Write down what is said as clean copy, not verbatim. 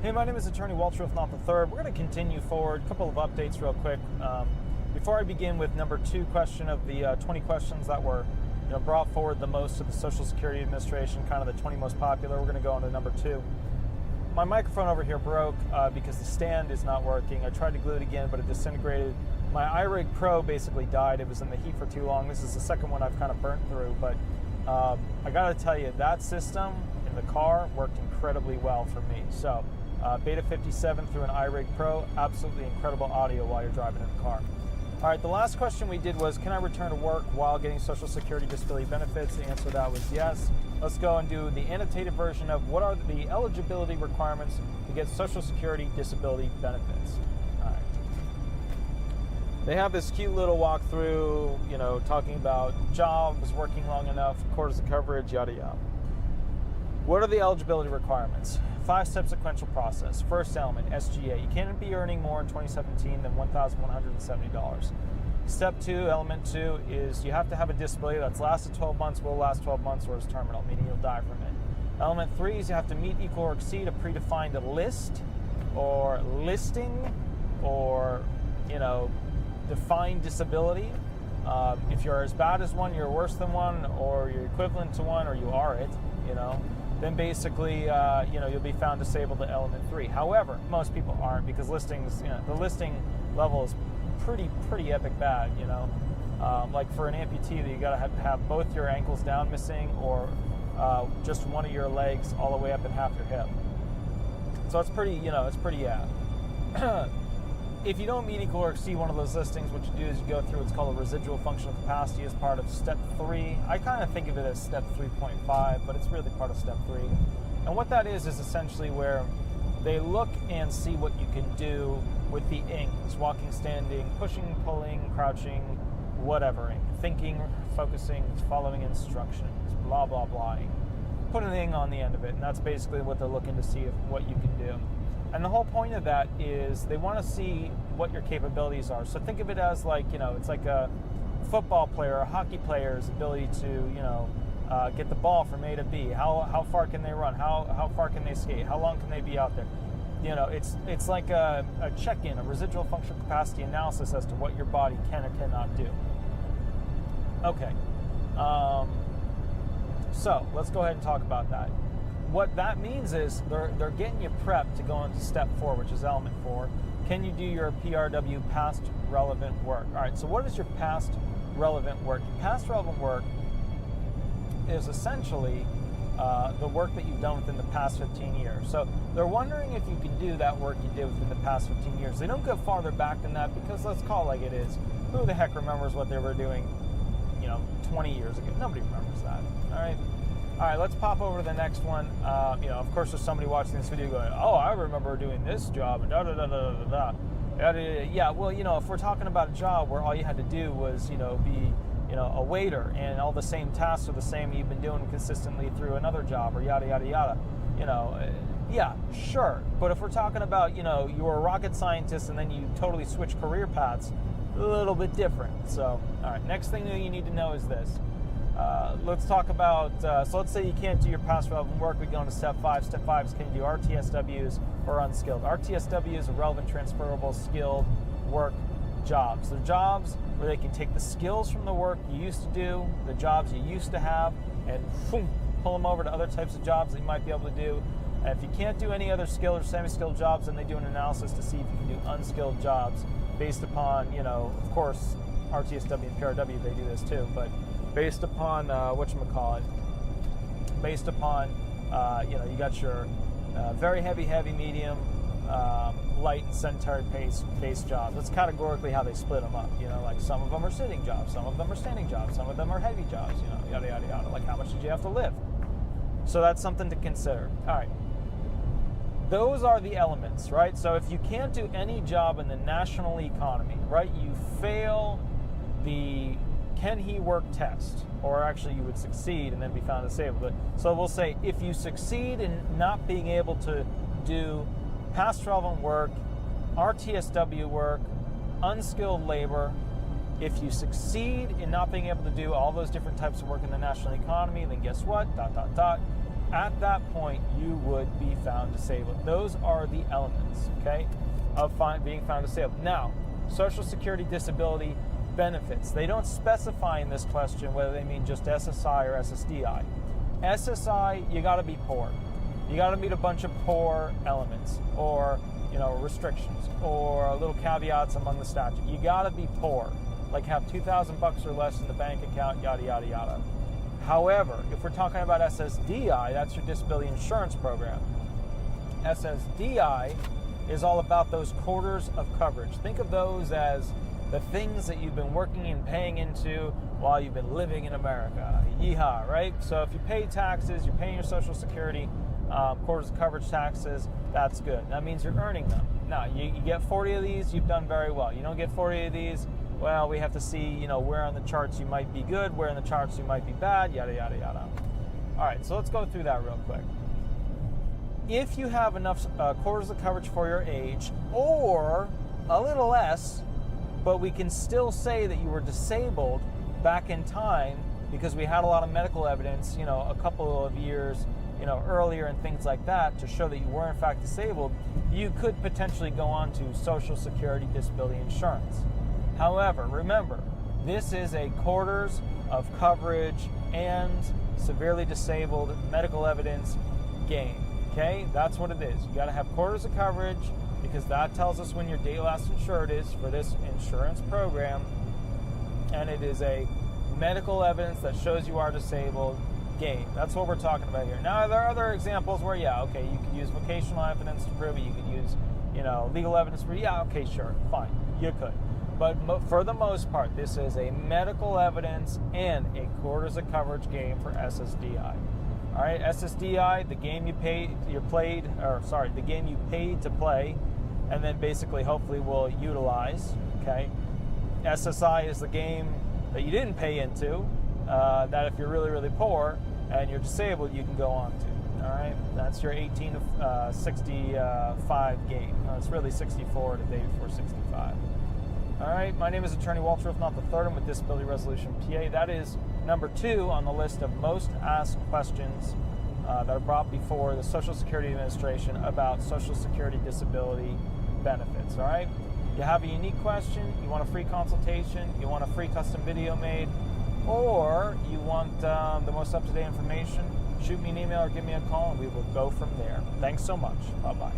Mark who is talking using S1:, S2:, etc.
S1: Hey, my name is Attorney Walter Hnot III. We're going to continue forward. A couple of updates real quick. Before I begin with number 2 question of the 20 questions that were brought forward the most to the Social Security Administration, kind of the 20 most popular, we're going to go on to number 2. My microphone over here broke because the stand is not working. I tried to glue it again, but it disintegrated. My iRig Pro basically died. It was in the heat for too long. This is the second one I've kind of burnt through, but I got to tell you, that system in the car worked incredibly well for me. So Beta 57 through an iRig Pro, absolutely incredible audio while you're driving in the car. All right, the last question we did was, can I return to work while getting Social Security disability benefits? The answer to that was yes. Let's go and do the annotated version of what are the eligibility requirements to get Social Security disability benefits. All right. They have this cute little walkthrough, talking about jobs, working long enough, quarters of coverage, yada yada. What are the eligibility requirements? 5-step sequential process. First element, SGA. You can't be earning more in 2017 than $1,170. Step 2, element 2, is you have to have a disability that's lasted 12 months, will last 12 months, or is terminal, meaning you'll die from it. Element 3 is you have to meet, equal, or exceed a predefined list, or listing, or, defined disability. If you're as bad as one, you're worse than one, or you're equivalent to one, or you are it, then basically, you'll be found disabled at element 3. However, most people aren't, because listings, the listing level is pretty epic bad, like for an amputee, you got to have both your ankles down missing, or just one of your legs all the way up and half your hip. So it's pretty, yeah. If you don't meet, equal, or exceed one of those listings, what you do is you go through what's called a residual functional capacity as part of step 3. I kind of think of it as step 3.5, but it's really part of step 3. And what that is essentially where they look and see what you can do with the ings: walking, standing, pushing, pulling, crouching, whatever. Thinking, focusing, following instructions, blah, blah, blah. Put an ing on the end of it, and that's basically what they're looking to see what you can do. And the whole point of that is they want to see what your capabilities are. So think of it as like, it's like a football player, a hockey player's ability to, get the ball from A to B. How far can they run? How far can they skate? How long can they be out there? It's like a check-in, a residual functional capacity analysis as to what your body can or cannot do. Okay. So let's go ahead and talk about that. What that means is they're getting you prepped to go into step 4, which is element 4. Can you do your PRW, past relevant work? All right, so what is your past relevant work? Past relevant work is essentially the work that you've done within the past 15 years. So they're wondering if you can do that work you did within the past 15 years. They don't go farther back than that because, let's call it like it is, who the heck remembers what they were doing 20 years ago? Nobody remembers that. All right, let's pop over to the next one. Of course, there's somebody watching this video going, "Oh, I remember doing this job," and da da da da da da. Yeah, well, if we're talking about a job where all you had to do was, be, a waiter, and all the same tasks are the same you've been doing consistently through another job, or yada yada yada. Yeah, sure. But if we're talking about, you were a rocket scientist and then you totally switch career paths, a little bit different. So, all right, next thing that you need to know is this. Let's talk about, so let's say you can't do your past relevant work. We go into step 5. Step 5 is, can you do RTSWs or unskilled? RTSWs are relevant, transferable, skilled work jobs. They're jobs where they can take the skills from the work you used to do, the jobs you used to have, and pull them over to other types of jobs that you might be able to do. And if you can't do any other skilled or semi-skilled jobs, then they do an analysis to see if you can do unskilled jobs based upon, of course, RTSW and PRW, they do this too, but based upon based upon you got your very heavy, medium, light, sedentary based jobs. That's categorically how they split them up. Like some of them are sitting jobs, some of them are standing jobs, some of them are heavy jobs. Yada yada yada. Like how much did you have to lift? So that's something to consider. All right. Those are the elements, right? So if you can't do any job in the national economy, right, you fail the can he work test, or actually you would succeed and then be found disabled. So we'll say if you succeed in not being able to do past relevant work, RTSW work, unskilled labor, if you succeed in not being able to do all those different types of work in the national economy, then guess what? at that point, you would be found disabled. Those are the elements, okay, of being found disabled. Now, Social Security disability benefits. They don't specify in this question whether they mean just SSI or SSDI. SSI, you got to be poor. You got to meet a bunch of poor elements, or restrictions, or little caveats among the statute. You got to be poor, like have $2,000 or less in the bank account, yada yada yada. However, if we're talking about SSDI, that's your disability insurance program. SSDI is all about those quarters of coverage. Think of those as the things that you've been working and paying into while you've been living in America. Yeehaw, right? So if you pay taxes, you're paying your Social Security quarters of coverage taxes, that's good. That means you're earning them. Now, you get 40 of these, you've done very well. You don't get 40 of these, well, we have to see, where on the charts you might be good, where in the charts you might be bad, yada, yada, yada. All right, so let's go through that real quick. If you have enough quarters of coverage for your age, or a little less, but we can still say that you were disabled back in time because we had a lot of medical evidence, a couple of years earlier and things like that to show that you were in fact disabled, you could potentially go on to Social Security disability insurance. However, remember, this is a quarters of coverage and severely disabled medical evidence game. Okay, that's what it is. You got to have quarters of coverage because that tells us when your date last insured is for this insurance program, and it is a medical evidence that shows you are disabled game. That's what we're talking about here. Now, there are other examples where, you could use vocational evidence to prove it. You could use, legal evidence for, okay, sure, fine, you could. But for the most part, this is a medical evidence and a quarters of coverage game for SSDI. All right, SSDI, the game the game you paid to play, and then basically, hopefully, will utilize. Okay, SSI is the game that you didn't pay into. That if you're really, really poor and you're disabled, you can go on to. All right, that's your 18 to 65 game. It's really 64 the day before 65. All right, my name is Attorney Walter Hnot III. I'm with Disability Resolution PA. That is number 2 on the list of most asked questions that are brought before the Social Security Administration about Social Security disability benefits. All right, you have a unique question, you want a free consultation, you want a free custom video made, or you want the most up-to-date information, shoot me an email or give me a call and we will go from there. Thanks so much. Bye-bye.